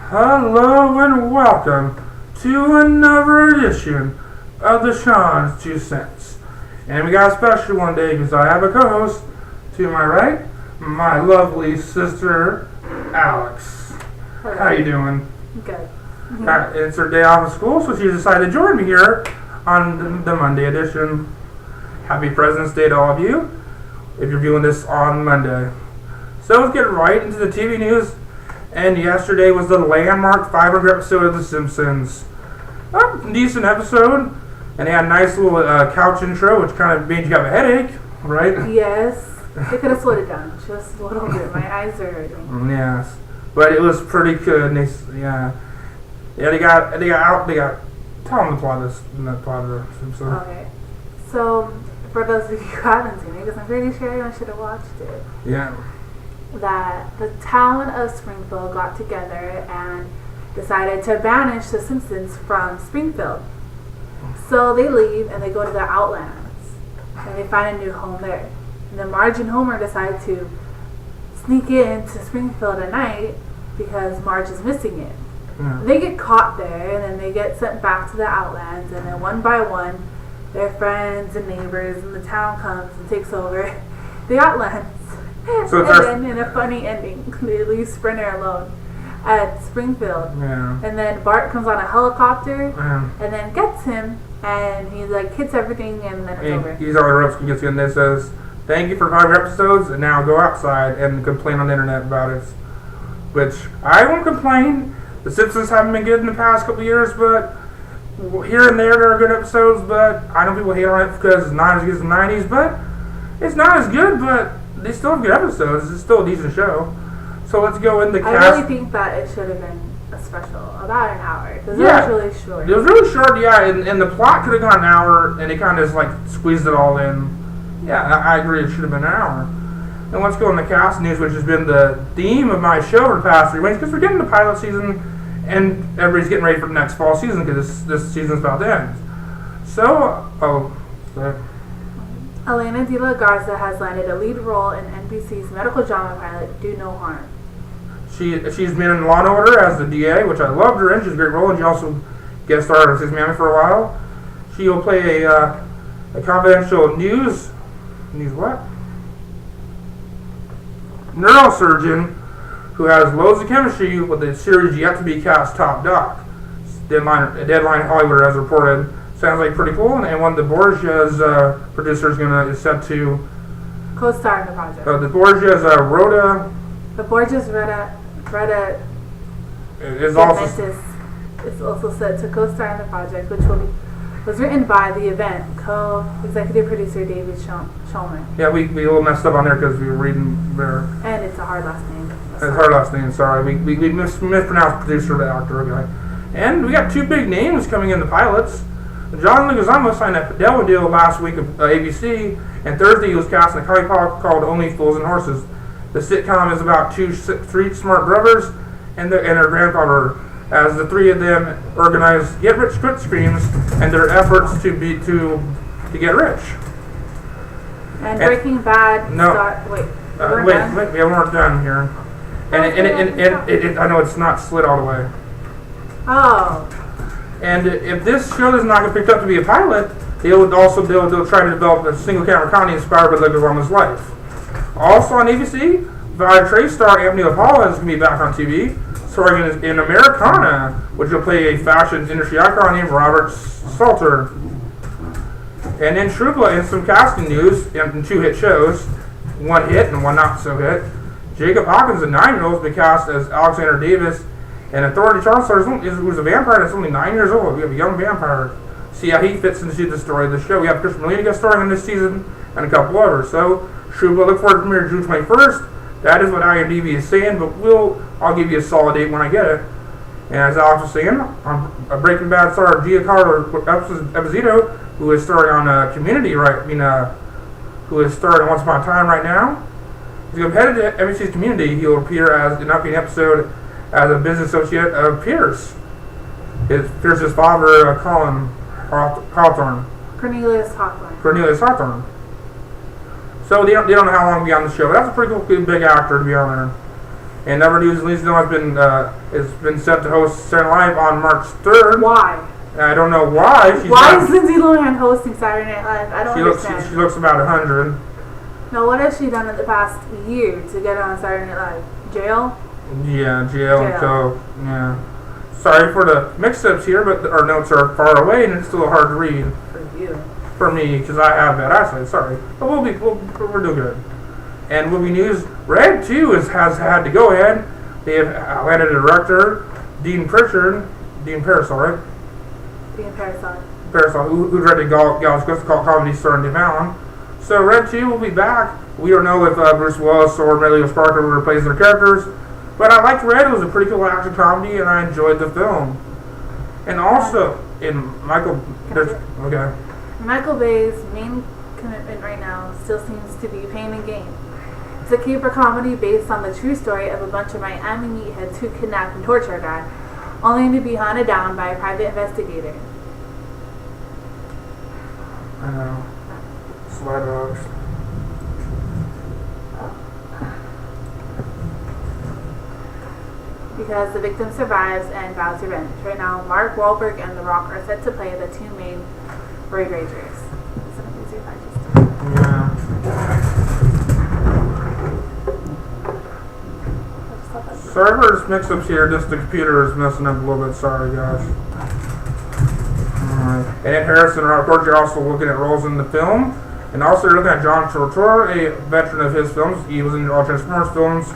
Hello and welcome to another edition of dashawns2cents. And we got a special one today because I have a co-host to my right, my lovely sister, Alex. Hello. How you doing? Good. It's her day off of school, so she decided to join me here on the Monday edition. Happy President's Day to all of you, if you're viewing this on Monday. So let's get right into the TV news. And yesterday was the landmark 500 episode of The Simpsons. Decent episode. And they had a nice little couch intro, which kind of made you have a headache, right? Yes. They could have slowed it down just a little bit. My eyes are hurting. Yes. But it was pretty good. And they got tell them the plot of the Simpsons. Okay. So, for those of you who haven't seen it, because I'm pretty sure everyone should have watched it. Yeah. That the town of Springfield got together and decided to banish the Simpsons from Springfield. So they leave and they go to the Outlands and they find a new home there. And then Marge and Homer decide to sneak into Springfield at night because Marge is missing it. Yeah. They get caught there and then they get sent back to the Outlands, and then one by one their friends and neighbors and the town comes and takes over the Outlands. So and then in a funny ending, they leave Sprinter alone at Springfield. Yeah. And then Bart comes on a helicopter Yeah. and then gets him, and he hits everything, and then it's over. He's all the ropes and gets in there, says, "Thank you for 5 episodes, and now go outside and complain on the internet about it." Which, I won't complain. The Simpsons haven't been good in the past couple years, but here and there are good episodes, but I know people hate on it because it's not as good as the 90s, but it's not as good, but they still have good episodes. It's still a decent show. So let's go into cast. I really think that it should have been a special, about an hour, because it was really short. It was really short, yeah, and the plot could have gone an hour, and they kind of just squeezed it all in. Yeah, I agree, it should have been an hour. And let's go into cast news, which has been the theme of my show for the past 3 weeks, because we're getting the pilot season, and everybody's getting ready for the next fall season, because this season's about to end. So, Elena de la Garza has landed a lead role in NBC's medical drama pilot, Do No Harm. She's been in Law & Order as the DA, which I loved her in. She's a great role, and she also guest starred on Six Mammy for a while. She will play a confidential news what? Neurosurgeon who has loads of chemistry with the series yet to be cast Top Doc. Deadline Hollywood has reported. Sounds like pretty cool, and one of the Borgia's producers is set to co-star in the project. The Borgia's Rhoda. The Borgia's Rhoda is also set to co-star in the project, which was written by the event co-executive producer David Schulman. Yeah, we a little messed up on there because we were reading there. And it's a hard last name. It's a hard last name, sorry. We mispronounced producer the actor guy. And we got 2 big names coming in the pilots. John Leguizamo signed a Fidelity deal last week of ABC, and Thursday he was cast in a comedy called Only Fools and Horses. The sitcom is about 3 smart brothers and their grandfather, as the 3 of them organize get-rich-quick schemes and their efforts to get rich. And Breaking Bad. Wait, we haven't done here. And I know it's not slid all the way. Oh. And if this show does not get picked up to be a pilot, they'll try to develop a single camera comedy inspired by Leguizamo's life. Also on ABC, Violet Trace star Anthony LaPaula is going to be back on TV, starring in Americana, which will play a fashion industry icon named Robert Salter. And in Trupla, in some casting news, in 2 hit shows, 1 hit and 1 not so hit, Jacob Hawkins, a 9-year-old, has been cast as Alexander Davis, and Authority Charles who's a vampire that's only 9 years old. We have a young vampire. See how he fits into the story of the show. We have Chris Molina guest starring in this season, and a couple others. So, Trupla, look forward to premiere June 21st. That is what IMDb is saying, but I'll give you a solid date when I get it. And as Alex was saying, a Breaking Bad star Giancarlo Esposito, who is starring on Community, who is starring Once Upon a Time right now. He's going to head to NBC's Community. He'll appear in an upcoming episode as a business associate of Pierce. Pierce's father, Colin Hawthorne. Cornelius Hawthorne. So they don't know how long he'll be on the show. But that's a pretty cool, big actor to be on there. And number news, Lindsay Lohan has been set to host Saturday Night Live on March 3rd. Why? I don't know why. Why is Lindsay Lohan hosting Saturday Night Live? I don't understand. She looks about 100. Now, what has she done in the past year to get on Saturday Night Live? Jail? Yeah, jail. So, yeah. Sorry for the mix-ups here, but our notes are far away and it's still hard to read. For you. For me, because I have bad eyesight. Sorry, but we're doing good. And movie news, Red 2 has had to go ahead. They have landed a director, Dean Parasol, right? Dean Parasol. Parasol, who directed Gal's comedy starring Tim Allen. So Red 2 will be back. We don't know if Bruce Willis or Emilio Sparker will replace their characters, but I liked Red. It was a pretty cool action comedy, and I enjoyed the film. And also, Michael Bay's main commitment right now still seems to be Pain and Gain. It's a caper comedy based on the true story of a bunch of Miami meatheads who kidnap and torture a guy, only to be hunted down by a private investigator. I know. Slide dogs. Because the victim survives and vows revenge. Right now, Mark Wahlberg and The Rock are set to play the two main road ragers. Yeah. Servers mix-ups here, just the computer is messing up a little bit, sorry guys. Alright. And then Harrison, of course, you're also looking at roles in the film. And also you're looking at John Turturro, a veteran of his films. He was in all Transformers films.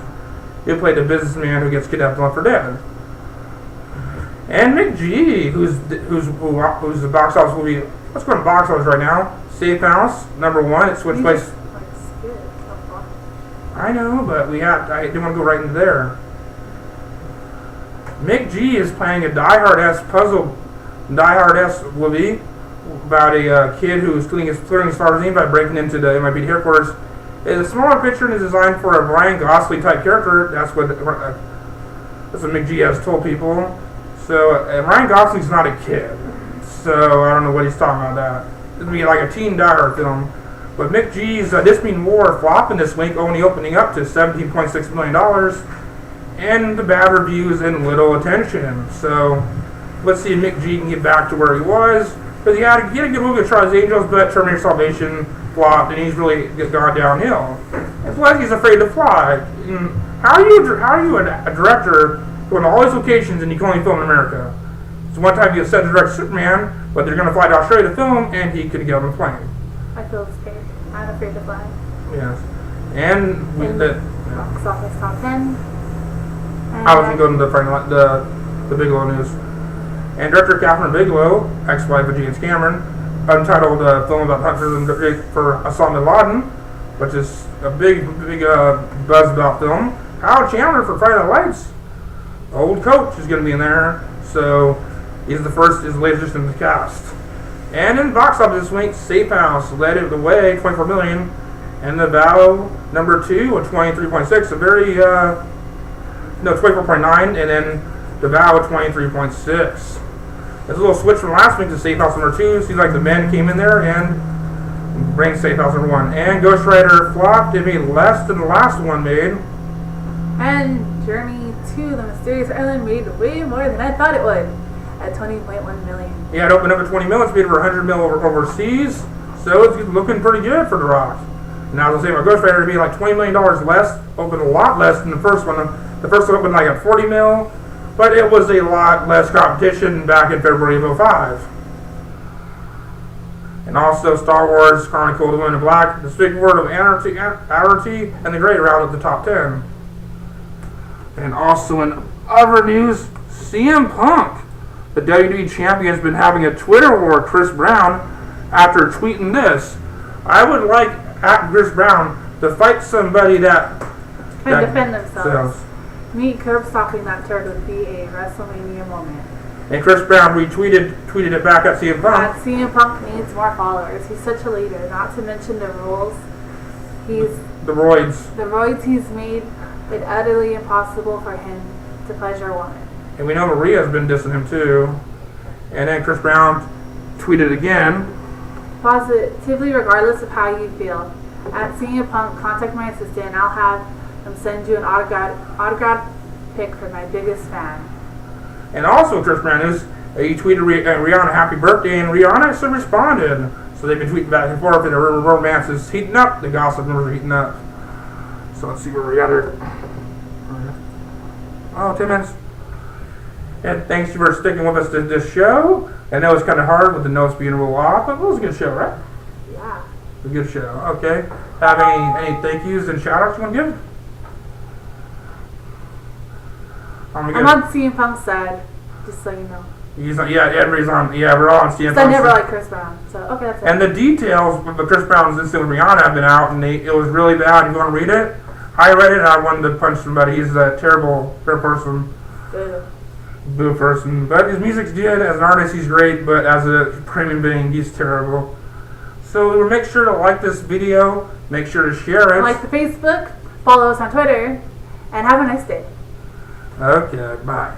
He played the businessman who gets kidnapped and left for dead. And McG, who's the box office movie. Let's go to box office right now. Safe House, #1. It switched place. I know, but I didn't want to go right into there. McG is playing a Die Hard-esque movie about a kid who's clearing his father's name by breaking into the MIB headquarters. It's a smaller picture and is designed for a Ryan Gosling type character. That's what McG has told people. So Ryan Gosling's not a kid, so I don't know what he's talking about. That it'd be like a teen Die Hard film. But McG's This Mean War flopping this week, only opening up to $17.6 million, and the bad reviews and little attention. So let's see if McG can get back to where he was, because he had a good movie with Charlie's Angels, but Terminator Salvation flopped, and he's really gone downhill. And plus, he's afraid to fly. And how are you a director going to all these locations and you can only film in America? So one time he was set to direct Superman, but they're going to fly to Australia to film, and he couldn't get on the plane. I feel scared. I'm afraid to fly. Yes. And box office top 10. I wasn't going to the Bigelow news. And director Catherine Bigelow, ex-wife of James Cameron, untitled film about hunters for Osama bin Laden, which is a big buzz about film. Howard Chandler for Friday Night Lights, old coach, is going to be in there. So he's the latest in the cast. And in box office this week, Safe House led it the way, $24 million, and The Vow #2 with 23.6, a very 24.9, and then The Vow at 23.6. There's a little switch from last week to Safe House #2. Seems like the men came in there and bring Safe House #1. And Ghost Rider flopped. It made less than the last one made. And Journey to the Mysterious Island made way more than I thought it would, at $20.1 million. Yeah, it opened up at $20 million. It's made over $100 million overseas. So it's looking pretty good for The Rock. Now, I was saying about Ghost Rider, it'd be like $20 million less, opened a lot less than the first one. The first one opened like at $40 million, but it was a lot less competition back in February of 2005. And also Star Wars Chronicle of the Women in Black, The Speaking Word of Anarchy, and The Great round of the top 10. And also in other news, CM Punk, the WWE champion, has been having a Twitter war with Chris Brown after tweeting this: I would like Chris Brown to fight somebody that can defend themselves. Me curb stopping that turd would be a WrestleMania moment. And Chris Brown retweeted it back at CM Punk. CM Punk needs more followers. He's such a leader. Not to mention the rules. The roids he's made it utterly impossible for him to pleasure a woman. And we know Maria's been dissing him too. And then Chris Brown tweeted again. Positively, regardless of how you feel. At CM Punk, contact my assistant and I'll have and send you an autographed pic for my biggest fan. And also, Chris Brown news, he tweeted Rihanna happy birthday, and Rihanna actually responded. So they've been tweeting back and forth, and the romance is heating up. The gossip numbers are heating up. So let's see where we got her. Oh, 10 minutes. And thanks for sticking with us to this show. I know it's kind of hard with the notes being a little off, but it was a good show, right? Yeah. A good show. Okay. Have any thank yous and shout outs you want to give? I'm on CM Punk's side, just so you know. Everybody's on. Yeah, we're all on CM Punk's I never liked Chris Brown, so okay, that's it. And the details of Chris Brown's incident with Rihanna have been out, and it was really bad. If you want to read it, I read it. I wanted to punch somebody. He's a terrible person. Boo person. But his music's good. As an artist, he's great. But as a human being, he's terrible. So make sure to like this video. Make sure to share it. Like the Facebook, follow us on Twitter, and have a nice day. Okay, bye.